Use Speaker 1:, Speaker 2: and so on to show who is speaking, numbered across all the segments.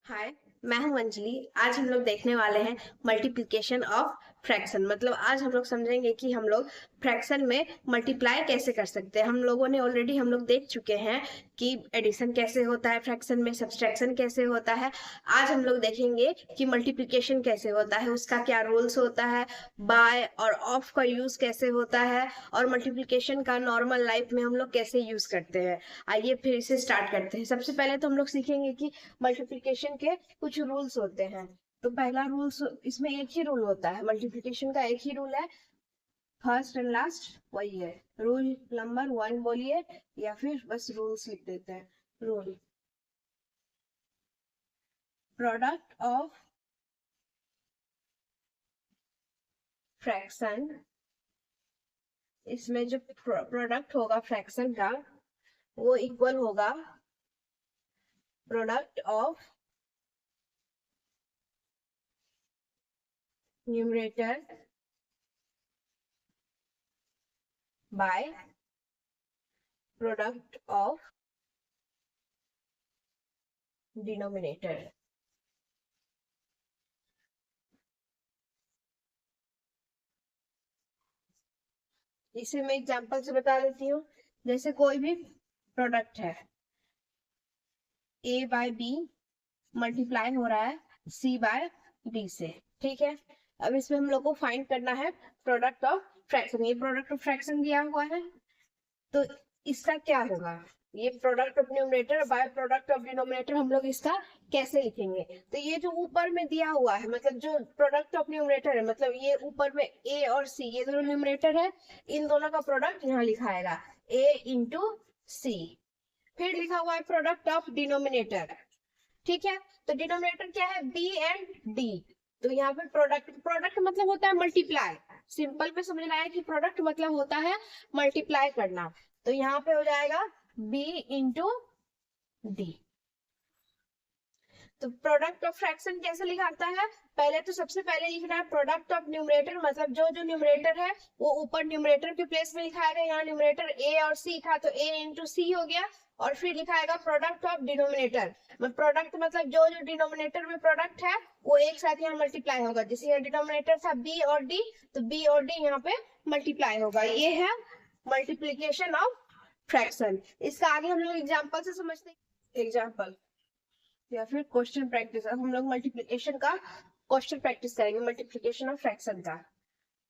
Speaker 1: हाय, मैं हूं अंजलि। आज हम लोग देखने वाले हैं मल्टीप्लिकेशन ऑफ फ्रैक्शन। मतलब आज हम लोग समझेंगे कि हम लोग फ्रैक्शन में मल्टीप्लाई कैसे कर सकते हैं। हम लोगों ने ऑलरेडी हम लोग देख चुके हैं कि एडिशन कैसे होता है फ्रैक्शन में, सब्सट्रैक्शन कैसे होता है। आज हम लोग देखेंगे कि मल्टीप्लिकेशन कैसे होता है, उसका क्या रूल्स होता है, बाय और ऑफ का यूज कैसे होता है, और मल्टीप्लिकेशन का नॉर्मल लाइफ में हम लोग कैसे यूज करते हैं। आइए फिर इसे स्टार्ट करते हैं। सबसे पहले तो हम लोग सीखेंगे कि मल्टीप्लिकेशन के कुछ रूल्स होते हैं। तो पहला रूल्स, इसमें एक ही रूल होता है, मल्टीप्लिकेशन का एक ही रूल है, फर्स्ट एंड लास्ट वही है। रूल नंबर 1 बोलिए या फिर बस रूल्स लिख देते हैं। रूल, प्रोडक्ट ऑफ फ्रैक्शन, इसमें जो प्रोडक्ट होगा फ्रैक्शन का वो इक्वल होगा product of numerator by product of denominator. इसे मैं एग्जांपल से बता देती हूँ। जैसे कोई भी प्रोडक्ट है, ए बाय बी मल्टीप्लाई हो रहा है सी बाय डी से, ठीक है। अब इसमें हम लोग को फाइंड करना है प्रोडक्ट ऑफ फ्रैक्शन। ये प्रोडक्ट ऑफ फ्रैक्शन दिया हुआ है, तो इसका क्या होगा, ये product of numerator by product of denominator हम लोग इसका कैसे लिखेंगे। तो ये जो ऊपर में दिया हुआ है, मतलब जो प्रोडक्ट ऑफ न्यूमरेटर है, मतलब ये ऊपर में ए और सी, ये दोनों न्यूमरेटर है, इन दोनों का प्रोडक्ट यहाँ लिखाएगा ए इंटू सी। फिर लिखा हुआ है प्रोडक्ट ऑफ डिनोमिनेटर, ठीक है। तो डिनोमिनेटर क्या है, बी एंड डी। तो यहाँ पे प्रोडक्ट, प्रोडक्ट मतलब होता है मल्टीप्लाई। सिंपल पे समझना है कि प्रोडक्ट मतलब होता है मल्टीप्लाई करना। तो यहाँ पे हो जाएगा बी इंटू डी। तो प्रोडक्ट ऑफ फ्रैक्शन कैसे लिखाता है, पहले तो सबसे पहले लिखना है प्रोडक्ट ऑफ न्यूमरेटर, मतलब जो जो न्यूमरेटर है वो ऊपर न्यूमरेटर के प्लेस में लिखाएगा। यहाँ न्यूमरेटर ए और सी था तो ए इंटू सी हो गया। और फिर लिखाएगा प्रोडक्ट ऑफ डिनोमिनेटर, प्रोडक्ट मतलब जो जो डिनोमिनेटर में प्रोडक्ट है वो एक साथ यहाँ मल्टीप्लाई होगा। जैसे यहाँ डिनोमिनेटर था बी और डी, तो बी और डी यहाँ पे मल्टीप्लाई होगा। ये है मल्टीप्लीकेशन ऑफ फ्रैक्शन। इसका आगे हम लोग एग्जाम्पल से समझते हैं। एग्जाम्पल या फिर क्वेश्चन प्रैक्टिस। अब हम लोग मल्टीप्लिकेशन का क्वेश्चन प्रैक्टिस करेंगे, मल्टीप्लिकेशन ऑफ फ्रैक्शन का।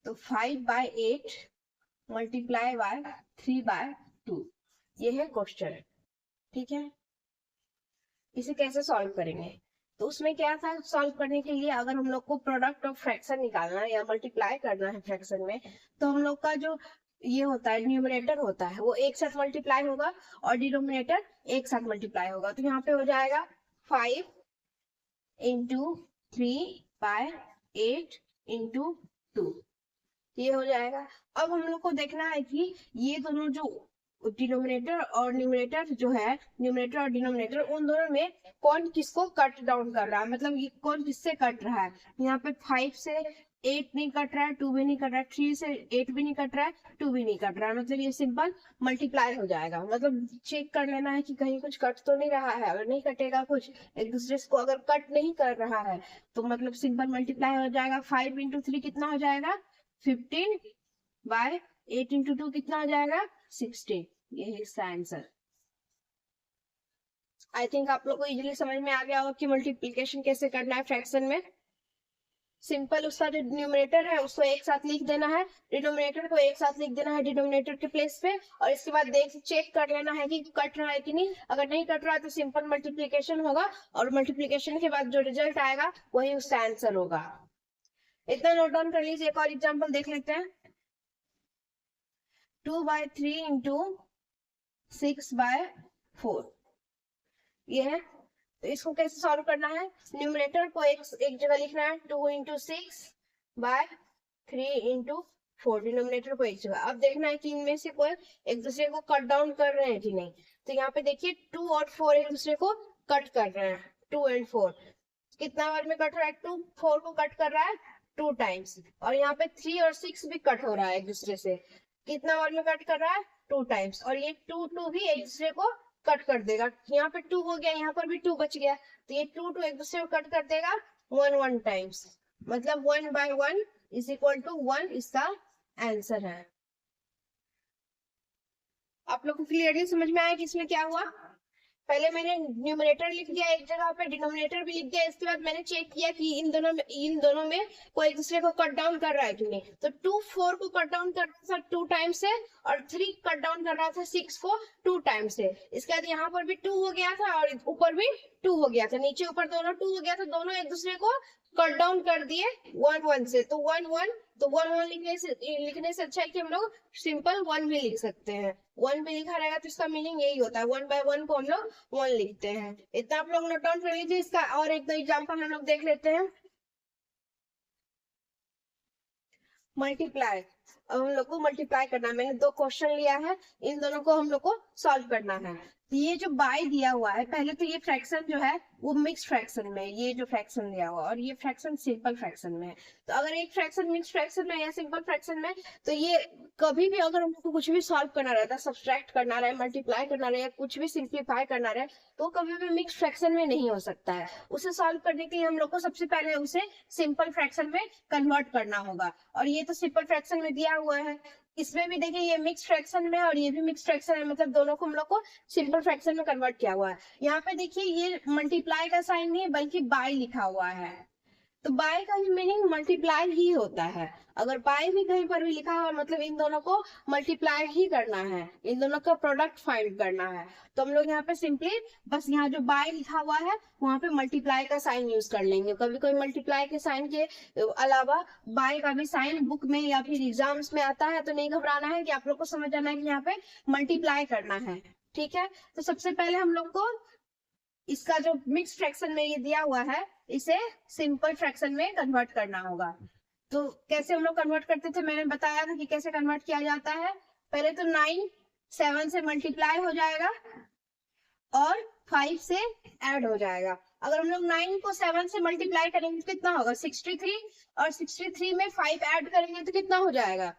Speaker 1: तो 5/8 मल्टीप्लाई बाय 3/2, ये है क्वेश्चन, ठीक है। इसे कैसे सॉल्व करेंगे, तो उसमें क्या था, सॉल्व करने के लिए अगर हम लोग को प्रोडक्ट ऑफ फ्रैक्शन निकालना है या मल्टीप्लाई करना है फ्रैक्शन में, तो हम लोग का जो ये होता है न्यूमरेटर होता है वो एक साथ मल्टीप्लाई होगा और डिनोमिनेटर एक साथ मल्टीप्लाई होगा। तो यहाँ पे हो जाएगा 5 इंटू 3/8 इंटू 2, ये हो जाएगा। अब हम लोग को देखना है कि ये दोनों जो डिनोमिनेटर और न्यूमरेटर जो है, न्यूमरेटर और डिनोमिनेटर, उन दोनों में कौन किसको कट डाउन कर रहा है, मतलब ये कौन किससे कट रहा है। यहाँ पे 5 से 8 नहीं कट रहा है, 2 भी नहीं कट रहा है, 3 से 8 भी नहीं कट रहा है, 2 भी नहीं कट रहा है, मतलब ये सिंपल मल्टीप्लाई हो जाएगा। मतलब चेक कर लेना है कि कहीं कुछ कट तो नहीं रहा है। अगर नहीं कटेगा कुछ, एक दूसरे को अगर कट नहीं कर रहा है, तो मतलब सिंपल मल्टीप्लाई हो जाएगा। 5 इंटू 3 कितना हो जाएगा, 15/8 इंटू 2 कितना हो जाएगा, 16। ये है इसका आंसर। आई थिंक आप लोग को इजीली समझ में आ गया होगा कि मल्टीप्लिकेशन कैसे करना है फ्रैक्शन में। सिंपल उसका जो न्यूमरेटर है उसको एक साथ लिख देना है, डिनोमिनेटर को एक साथ लिख देना है डिनोमिनेटर के प्लेस पे, और इसके बाद देख चेक कर लेना है कि कट रहा है कि नहीं। अगर नहीं कट रहा है तो सिंपल मल्टीप्लिकेशन होगा, और मल्टीप्लिकेशन के बाद जो रिजल्ट आएगा वही उसका आंसर होगा। इतना नोट डाउन कर लीजिए। एक और एग्जाम्पल देख लेते हैं। 2/3 इंटू 6/4, ये है। तो इसको कैसे सॉल्व करना है, न्यूमरेटर को एक जगह लिखना है, 2 इंटू 6/3 इंटू 4, डिनोमिनेटर को एक जगह। अब देखना है कि इनमें से कोई एक दूसरे को कट डाउन कर रहे हैं कि नहीं। तो यहाँ पे देखिए 2 और 4 एक दूसरे को कट कर रहे हैं, 2 एंड 4 कितना बार में कट रहा है, 2 4 को कट कर रहा है 2 टाइम्स। और यहाँ पे 3 और 6 भी कट हो रहा है एक दूसरे से, कितना बार में कट कर रहा है, 2 टाइम्स। और ये 2 2 भी एक दूसरे को कट कर देगा। यहाँ पे 2 हो गया, यहाँ पर भी 2 बच गया, तो ये 2 एक दूसरे को कट कर देगा 1 टाइम्स, मतलब 1 by 1 इज इक्वल टू 1 इसका आंसर है। आप लोग को क्लियरली समझ में आया कि इसमें क्या हुआ? पहले मैंने न्यूमरेटर लिख दिया एक जगह पे, डिनोमिनेटर भी लिख दिया, इसके बाद मैंने चेक किया कि इन दोनों में कोई एक दूसरे को कट डाउन कर रहा है कि नहीं। तो 2 4 को कट डाउन कर रहा था 2 टाइम्स से, और 3 कट डाउन कर रहा था 6 को 2 टाइम्स से। इसके बाद यहाँ पर भी 2 हो गया था और ऊपर भी 2 हो गया था, नीचे ऊपर दोनों 2 हो गया था, दोनों एक दूसरे को कट डाउन कर दिए 1 1 से। तो 1 1 तो 1 1 लिखने से अच्छा है कि हम लोग सिंपल 1 भी लिख सकते हैं। 1 भी लिखा रहेगा तो इसका मीनिंग यही होता है, 1 by 1 को हम लोग 1 लिखते हैं। इतना आप लोग नोट डाउन कर लीजिए। इसका और एक दो एग्जांपल हम लोग देख लेते हैं। मल्टीप्लाई, अब हम लोग को मल्टीप्लाई करना है। मैंने 2 क्वेश्चन लिया है, इन दोनों को हम लोग को सॉल्व करना है। ये जो बाय दिया हुआ है, पहले तो ये फ्रैक्शन जो है वो मिक्स फ्रैक्शन में, ये जो फ्रैक्शन दिया हुआ और ये फ्रैक्शन सिंपल फ्रैक्शन में है। तो अगर एक फ्रैक्शन मिक्स फ्रैक्शन में या सिंपल फ्रैक्शन में, तो ये कभी भी अगर हमको कुछ भी सॉल्व करना रहता है, सब्सट्रैक्ट करना रहे, मल्टीप्लाई करना रहे, कुछ भी सिंप्लीफाई करना रहे, तो कभी भी मिक्स फ्रैक्शन में नहीं हो सकता है। उसे सॉल्व करने के लिए हम लोग को सबसे पहले उसे सिंपल फ्रैक्शन में कन्वर्ट करना होगा, और ये तो सिंपल फ्रैक्शन में दिया हुआ है। इसमें भी देखिए ये मिक्स फ्रैक्शन में और ये भी मिक्स फ्रैक्शन है, मतलब दोनों को हम लोग को सिंपल फ्रैक्शन में कन्वर्ट किया हुआ है। यहाँ पे देखिए ये मल्टीप्लाई का साइन नहीं है बल्कि बाय लिखा हुआ है, तो बाय का मीनिंग मल्टीप्लाई ही होता है। अगर बाय भी कहीं पर भी लिखा हो मतलब इन दोनों को मल्टीप्लाई ही करना है, इन दोनों का प्रोडक्ट फाइंड करना है। तो हम लोग यहाँ पे सिंपली बस यहाँ जो बाय लिखा हुआ है वहां पे मल्टीप्लाई का साइन यूज कर लेंगे। कभी कोई मल्टीप्लाई के साइन के अलावा बाय का भी साइन बुक में या फिर एग्जाम्स में आता है, तो नहीं घबराना है कि आप लोग को समझ आना है कि यहाँ पे मल्टीप्लाई करना है। ठीक है, तो सबसे पहले हम लोग को इसका जो मिक्स फ्रैक्शन में ये दिया हुआ है इसे सिंपल फ्रैक्शन में कन्वर्ट करना होगा। तो कैसे हम लोग कन्वर्ट करते थे, मैंने बताया था कि कैसे कन्वर्ट किया जाता है। पहले तो 9 7 से मल्टीप्लाई हो जाएगा और 5 से ऐड हो जाएगा। अगर हम लोग 9 को 7 से मल्टीप्लाई करेंगे तो कितना होगा 63, और 63 में 5 ऐड करेंगे तो कितना हो जाएगा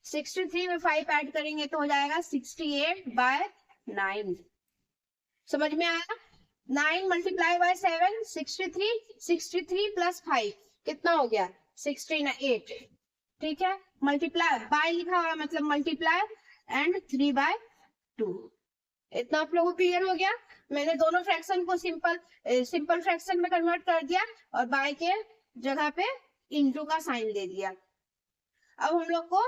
Speaker 1: 63 में 5 ऐड करेंगे तो हो जाएगा 68 by 9। समझ में आया? 9 मल्टीप्लाई बाय 7 63, 63 प्लस 5 कितना हो गया 68। ठीक है, मल्टीप्लाई बाय लिखा हुआ मतलब मल्टीप्लाई एंड 3 by 2। इतना आप लोगों को क्लियर हो गया? मैंने दोनों फ्रैक्शन को सिंपल फ्रैक्शन में कन्वर्ट कर दिया और बाय के जगह पे इनटू का साइन दे दिया। अब हम लोग को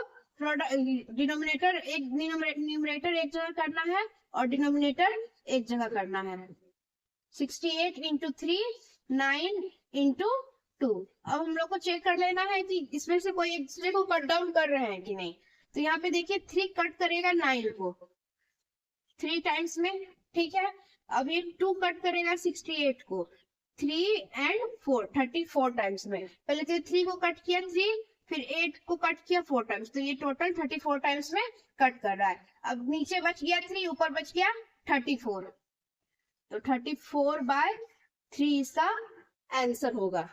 Speaker 1: न्यूमरेटर एक जगह करना है और डिनोमिनेटर एक जगह करना है। 68 इंटू 3 9 इंटू 2। अब हम लोग को चेक कर लेना है कि इसमें से कोई एक दूसरे को कट डाउन कर रहे हैं कि नहीं। तो यहाँ पे देखिए 3 कट करेगा 9 को 3 टाइम्स में, ठीक है। अब ये 2 कट करेगा 68 को 3 एंड 4 34 टाइम्स में। पहले तो 3 को कट किया 3, फिर 8 को कट किया 4 टाइम्स, तो ये टोटल 34 टाइम्स में कट कर रहा है। अब नीचे बच गया 3, ऊपर बच गया 34, तो 34 by 3 इसका आंसर होगा।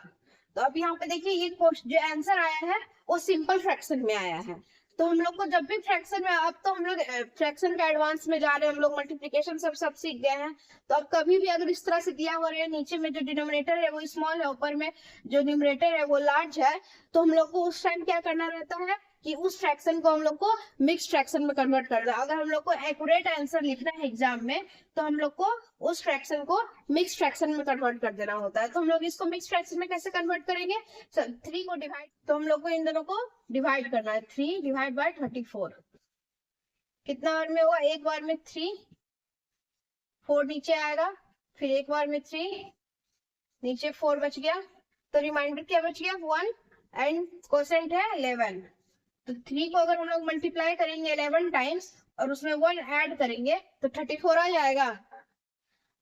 Speaker 1: तो अब यहाँ पे देखिए ये जो आंसर आया है वो सिंपल फ्रैक्शन में आया है। तो हम लोग को जब भी फ्रैक्शन में, अब तो हम लोग फ्रैक्शन के एडवांस में जा रहे हैं, हम लोग मल्टीप्लिकेशन सब सीख गए हैं। तो अब कभी भी अगर इस तरह से दिया हुआ है नीचे में जो डिनोमिनेटर है वो स्मॉल है, ऊपर में जो न्यूमरेटर है वो लार्ज है, तो हम लोग को उस टाइम क्या करना रहता है कि उस फ्रैक्शन को हम लोग को मिक्स फ्रैक्शन में कन्वर्ट करना है। अगर हम लोग को एक्यूरेट आंसर लिखना है एग्जाम में तो हम लोग को उस फ्रैक्शन को मिक्स फ्रैक्शन में कन्वर्ट कर देना होता है। तो हम लोग इसको मिक्स फ्रैक्शन में कैसे कन्वर्ट करेंगे, 3 को डिवाइड, तो हम लोग को इन दोनों को डिवाइड करना है। 3 डिवाइड बाय 34 कितना बार में होगा, एक बार में 3, 4 नीचे आएगा, फिर एक बार में 3, नीचे 4 बच गया, तो रिमाइंडर क्या बच गया 1 एंड क्वोशिएंट है 11। तो 3 को अगर हम लोग मल्टीप्लाई करेंगे 11 टाइम्स और उसमें 1 ऐड करेंगे तो 34 आ जाएगा।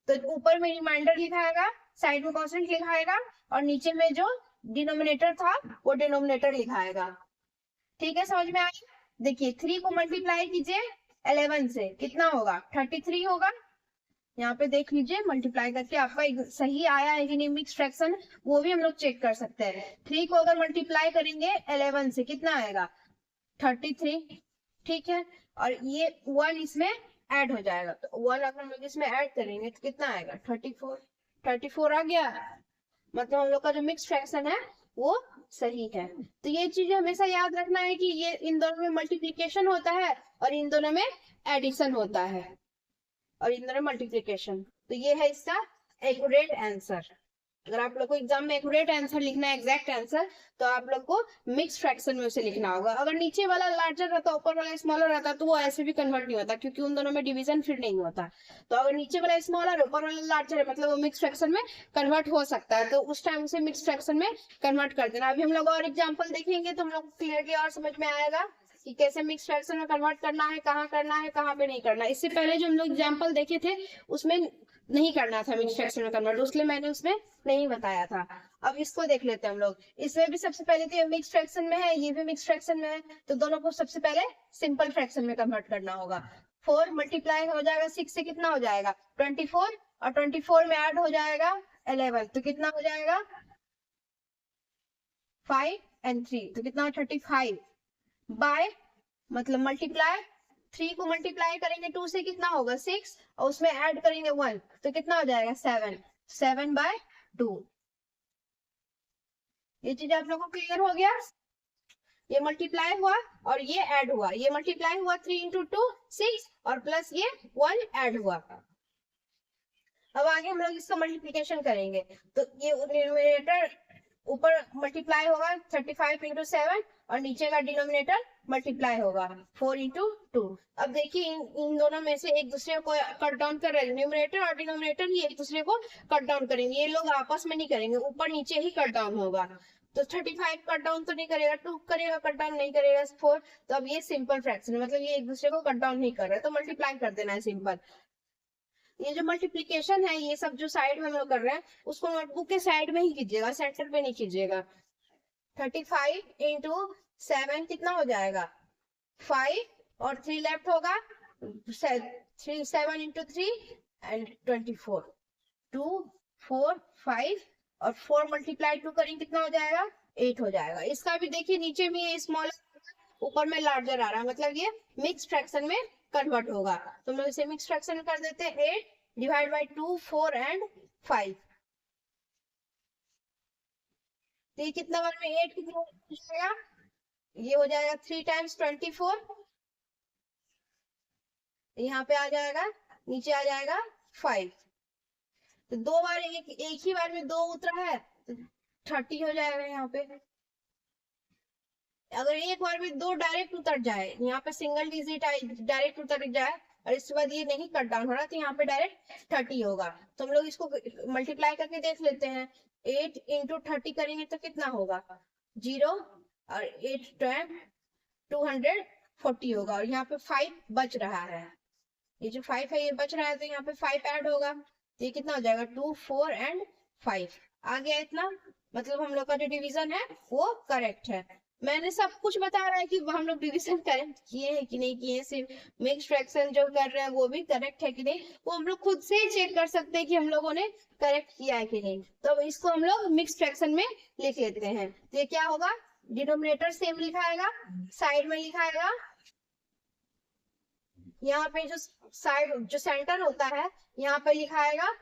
Speaker 1: तो ऊपर में रिमाइंडर लिखाएगा, साइड में क्वोशिएंट लिखाएगा और नीचे में जो डिनोमिनेटर था वो डिनोमिनेटर लिखाएगा। ठीक है, समझ में आया? देखिए 3 को मल्टीप्लाई कीजिए 11 से, कितना होगा 33 होगा। यहाँ पे देख लीजिए मल्टीप्लाई करके आपका सही आया है कि नहीं मिक्स फ्रैक्शन, वो भी हम लोग चेक कर सकते हैं। 3 को अगर मल्टीप्लाई करेंगे 11 से कितना आएगा 33, ठीक है। और ये 1 इसमें ऐड हो जाएगा। तो 1 अगर हम लोग इसमें ऐड करेंगे तो कितना आएगा 34 आ गया। मतलब हम लोग का जो मिक्स फ्रैक्शन है वो सही है। तो ये चीज हमेशा याद रखना है कि ये इन दोनों में मल्टीप्लीकेशन होता है और इन दोनों में एडिशन होता है और इन दोनों मल्टीप्लीकेशन। तो ये है इसका एक्यूरेट आंसर। अगर आप लोग को एग्जाम में एक्यूरेट आंसर लिखना है, एग्जैक्ट आंसर, तो आप लोग को मिक्स फ्रैक्शन में उसे लिखना होगा। अगर नीचे वाला लार्जर रहता, ऊपर वाला स्मॉलर रहता, तो वो ऐसे भी कन्वर्ट नहीं होता, क्योंकि उन दोनों में डिवीजन फिर नहीं होता। तो अगर नीचे वाला स्मॉलर, ऊपर वाला लार्जर है, मतलब वो मिक्स फ्रैक्शन में कन्वर्ट हो सकता है, तो उस टाइम उसे मिक्स फ्रैक्शन में कन्वर्ट कर देना। अभी हम लोग और एग्जाम्पल देखेंगे तो हम लोग क्लियरली और समझ में आएगा कि कैसे मिक्स फ्रैक्शन में कन्वर्ट करना है, कहाँ पे नहीं करना। इससे पहले जो हम लोग एग्जाम्पल देखे थे उसमें नहीं करना था मिक्स फ्रैक्शन में कन्वर्ट, इसलिए मैंने उसमें नहीं बताया था। अब इसको देख लेते हैं हम लोग। इसमें भी सबसे पहले तो ये मिक्स फ्रैक्शन में है, ये भी मिक्स फ्रैक्शन में है, तो दोनों को सबसे पहले सिंपल फ्रैक्शन में कन्वर्ट करना होगा। 4 मल्टीप्लाई हो जाएगा 6 से, कितना हो जाएगा 24, और 24 में ऐड हो जाएगा 11, तो कितना हो जाएगा 5 and 3, तो कितना 35 बाय, मतलब मल्टीप्लाई 3 को मल्टीप्लाई करेंगे 2 से, कितना होगा 6, और उसमें ऐड करेंगे 1, तो कितना हो जाएगा 7 बाय 2। ये चीज आप लोगों को क्लियर हो गया। ये मल्टीप्लाई हुआ और ये ऐड हुआ, ये मल्टीप्लाई हुआ 3 इंटू 2 6, और प्लस ये 1 ऐड हुआ। अब आगे हम लोग इसका मल्टीप्लीकेशन करेंगे, तो ये न्यूमरेटर ऊपर मल्टीप्लाई होगा 35 इंटू 7, और नीचे का डिनोमिनेटर मल्टीप्लाई होगा 4 इंटू 2। अब देखिए इन दोनों में से एक दूसरे को कट डाउन कर रहे हैं, न्यूमरेटर और डिनोमिनेटर ही एक दूसरे को कट डाउन करेंगे, ये लोग आपस में नहीं करेंगे, ऊपर नीचे ही कट डाउन होगा। तो 35 कट डाउन तो नहीं करेगा, 2 करेगा, कट डाउन नहीं करेगा 4। तो अब ये सिंपल फ्रैक्शन, मतलब ये एक दूसरे को कट डाउन नहीं कर रहा है, तो मल्टीप्लाई कर देना है सिंपल। ये जो मल्टीप्लीकेशन है, ये सब जो साइड में हम लोग कर रहे हैं, उसको नोटबुक के साइड में ही कीजिएगा, सेंटर पे नहीं कीजिएगा। 35 इंटू 7 कितना हो जाएगा 5, और 3 लेफ्ट होगा 7 इंटू 3 एंड 24, 2 4 5, और 4 मल्टीप्लाई 2 करेंगे कितना हो जाएगा 8 हो जाएगा। इसका भी देखिए नीचे में ये स्मॉल, ऊपर में लार्जर आ रहा है, मतलब ये मिक्स फ्रैक्शन में कन्वर्ट होगा। तो हम लोग इसे मिक्स फ्रैक्शन में कर देते हैं 8 डिवाइड बाई 2 4 एंड 5। तो ये कितना बार में 8 कितना हो जाएगा, ये हो जाएगा 3 टाइम्स 24, यहाँ पे आ जाएगा, नीचे आ जाएगा 5। तो दो बार एक ही बार में 2 उतरा है, तो 30 हो जाएगा यहाँ पे। अगर एक बार में 2 डायरेक्ट उतर जाए, यहाँ पे सिंगल डिजिट डायरेक्ट उतर जाए, और इसके बाद ये नहीं कट डाउन हो रहा, तो यहाँ पे डायरेक्ट 30 होगा। तो हम लोग इसको मल्टीप्लाई करके देख लेते हैं। 8 इंटू 30 करेंगे तो कितना होगा 0, और 8 टाइम 240 होगा, और यहाँ पे 5 बच रहा है, ये जो 5 है ये बच रहा है, तो यहाँ पे 5 ऐड होगा, तो ये कितना हो जाएगा 2 4 एंड 5 आ गया इतना। मतलब हम लोग का जो डिवीजन है वो करेक्ट है। मैंने सब कुछ बता रहा है कि हम लोग डिवीजन करेक्ट किए हैं कि नहीं किए, सिर्फ मिक्स फ्रैक्शन जो कर रहे हैं वो भी करेक्ट है कि नहीं, वो हम लोग खुद से चेक कर सकते हैं कि हम लोगों ने करेक्ट किया है कि नहीं। तो इसको हम लोग मिक्स फ्रैक्शन में लिख लेते हैं। तो ये क्या होगा, डिनोमिनेटर सेम लिखाएगा, साइड में लिखाएगा, यहाँ पे जो साइड जो सेंटर होता है यहाँ पे लिखाएगा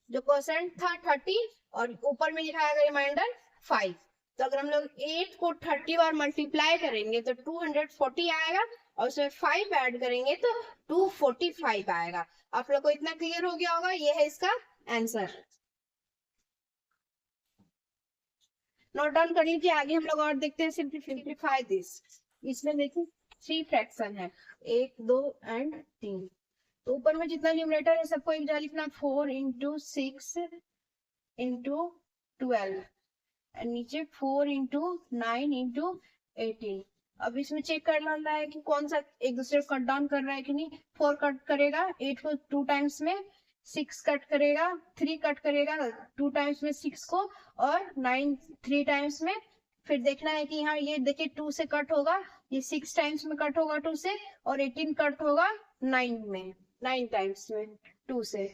Speaker 1: जो परसेंट था 30, और ऊपर में लिखाएगा रिमाइंडर 5। तो अगर हम लोग 8 को 30 बार मल्टीप्लाई करेंगे तो 240 आएगा, और उसमें 5 ऐड करेंगे तो 245 आएगा। आप लोग को इतना क्लियर हो गया होगा, ये है इसका आंसर। नोट डाउन कर लीजिए। आगे हम लोग और देखते हैं सिंप्लीफाई दिस। इसमें देखिए 3 फ्रैक्शन है, 1 2 एंड 3। तो ऊपर में जितना न्यूमरेटर है सबको एक जगह लिखना, 4 इंटू 6 इंटू 12, नीचे 4 इंटू 9 इंटू 18। अब इसमें चेक करना है कि कौन सा एक दूसरे को कट डाउन कर रहा है कि नहीं। 4 कट करेगा 8 को 2 टाइम्स में, 6 कट करेगा 3 कट करेगा 2 टाइम्स में 6 को, और 9 3 टाइम्स में। फिर देखना है कि यहाँ ये देखिए 2 से कट होगा, ये 6 टाइम्स में कट होगा 2 से, और 18 कट होगा 9 में, 9 टाइम्स में 2 से।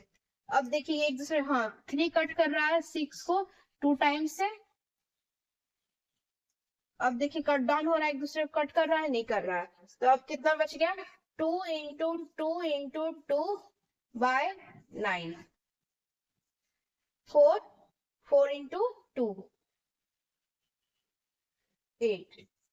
Speaker 1: अब देखिए एक दूसरे, हाँ 3 कट कर रहा है 6 को 2 टाइम्स से। अब देखिए कट डाउन हो रहा है, एक दूसरे को कट कर रहा है, नहीं कर रहा है। तो अब कितना बच गया 2 into 2 by 9, 4 into 2,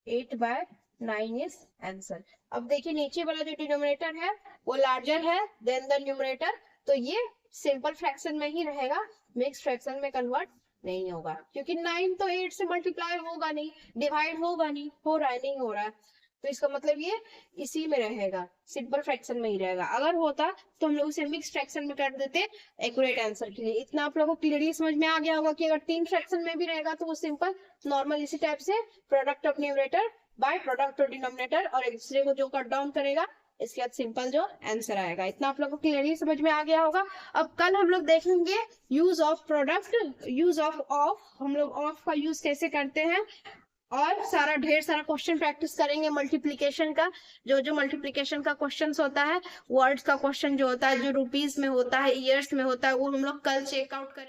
Speaker 1: 8 by 9 is answer. अब देखिए नीचे वाला जो डिनोमिनेटर है वो लार्जर है देन द न्यूमरेटर, तो ये सिंपल फ्रैक्शन में ही रहेगा, मिक्स फ्रैक्शन में कन्वर्ट नहीं होगा, क्योंकि 9 तो 8 से मल्टीप्लाई होगा नहीं, डिवाइड होगा नहीं, हो रहा है नहीं हो रहा है, तो इसका मतलब ये इसी में रहेगा, सिंपल फ्रैक्शन में ही रहेगा। अगर होता तो हम लोग इसे मिक्स फ्रैक्शन में कर देते एक्यूरेट आंसर के लिए। इतना आप लोगों को क्लियरली समझ में आ गया होगा कि अगर 3 फ्रैक्शन में भी रहेगा तो वो सिंपल नॉर्मल इसी टाइप से product of numerator by product of denominator और एक दूसरे को जो कट डाउन करेगा इसके बाद सिंपल जो आंसर आएगा। इतना आप लोगों को क्लियरली समझ में आ गया होगा। अब कल हम लोग देखेंगे use of product, use of हम लोग ऑफ का यूज कैसे करते हैं, और सारा ढेर सारा क्वेश्चन प्रैक्टिस करेंगे मल्टीप्लिकेशन का। जो मल्टीप्लिकेशन का क्वेश्चन होता है, वर्ड्स का क्वेश्चन जो होता है, जो रुपीज में होता है, ईयर्स में होता है, वो हम लोग कल चेकआउट करेंगे।